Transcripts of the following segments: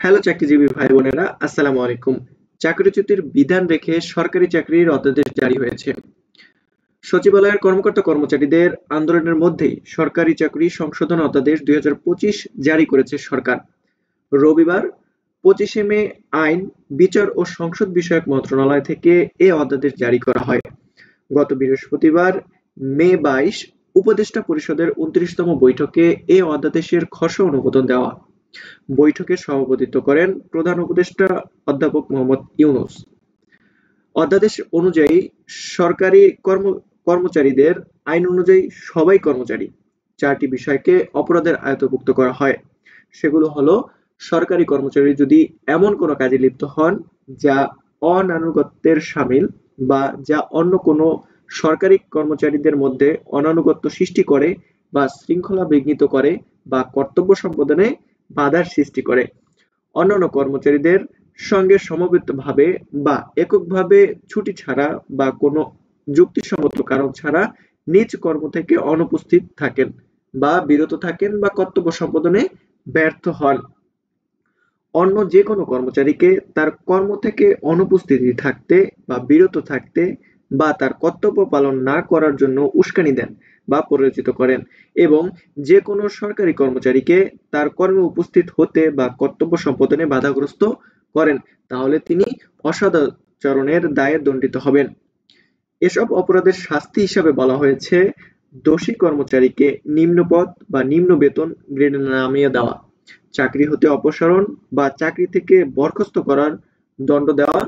Hello চাকরিজীবী ভাই বোনেরা, আসসালামু আলাইকুম। চাকরিচ্যুতির বিধান রেখে সরকারি চাকরির অধ্যাদেশ জারি হয়েছে। সচিবালয়ের কর্মকর্তা কর্মচারীদের আন্দোলনের মধ্যেই সরকারি চাকরি সংশোধন অধ্যাদেশ 2025 জারি করেছে সরকার। রবিবার 25শে মে আইন, বিচার ও সংসদ বিষয়ক মন্ত্রণালয় থেকে এ অধ্যাদেশ জারি করা হয়। গত বৃহস্পতিবার মে 22 উপদেষ্টা পরিষদের 29তম বৈঠকে এ অধ্যাদেশের খসড়া অনুমোদন দেওয়া। বৈঠকে সভাপতিত্ব করেন প্রধান উপদেষ্টা অধ্যাপক মোহাম্মদ ইউনূস। অধ্যাদেশ অনুযায়ী সরকারি কর্মচারীদের আইন অনুযায়ী সবাই কর্মচারী। 4টি বিষয়কে অপরাধের আওতাভুক্ত করা হয়। সেগুলো হলো, সরকারি কর্মচারী যদি এমন কোনো কাজে লিপ্ত হন যা অনানুগত্যের শামিল বা যা অন্য কোনো সরকারি কর্মচারীদের মধ্যে অনানুগত্য সৃষ্টি করে বা শৃঙ্খলা বিঘ্নিত করে বা কর্তব্য সম্পাদনে বাধার সৃষ্টি করে, অন্যান্য কর্মচারীদের সঙ্গে সমবেতভাবে বা এককভাবে ছুটি ছাড়া বা কোনো যুক্তিসঙ্গত কারণ ছাড়া নিজ কর্ম থেকে অনুপস্থিত থাকেন বা বিরত থাকেন বা কর্তব্য সম্পাদনে ব্যর্থ হন, অন্য যে কোনো কর্মচারীকে তার কর্ম থেকে অনুপস্থিতি থাকতে বা বিরত থাকতে বা তার কর্তব্য পালন না করার জন্য উস্কানি দেন বা প্ররোচিত করেন এবং যে কোনো সরকারি কর্মচারীকে তার কর্মে উপস্থিত হতে বা কর্তব্য সম্পাদনে বাধাগ্রস্ত করেন, তাহলে তিনি অসদাচরণের দায়ে দণ্ডিত হবেন। এসব অপরাধের শাস্তি হিসাবে বলা হয়েছে দোষী কর্মচারীকে নিম্ন পদ বা নিম্ন বেতন গ্রেডে নামিয়ে দেওয়া, চাকরি হতে অপসারণ বা চাকরি থেকে বরখাস্ত করার দণ্ড দেওয়া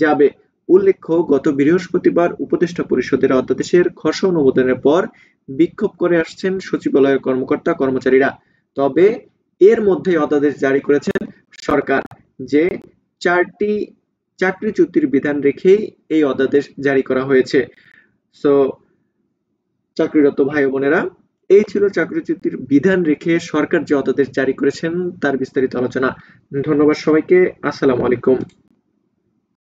যাবে। উল্লেখ্য, গত বৃহস্পতিবার উপদেষ্টা পরিষদের অধ্যাদেশের খসড়া অনুমোদনের পর বিক্ষোভ করে আসছেন সচিবালয়ের কর্মকর্তা কর্মচারীরা। তবে এর মধ্যেই অধ্যাদেশ জারি করেছেন সরকার, যে 4টি চাকরিচ্যুতির বিধান রেখেই এই অধ্যাদেশ জারি করা হয়েছে। সো চাকরিরত ভাই বোনেরা, এই ছিল চাকরিচ্যুতির বিধান রেখে সরকার যে অধ্যাদেশ জারি করেছেন তার বিস্তারিত আলোচনা। ধন্যবাদ সবাইকে। আসসালামু আলাইকুম।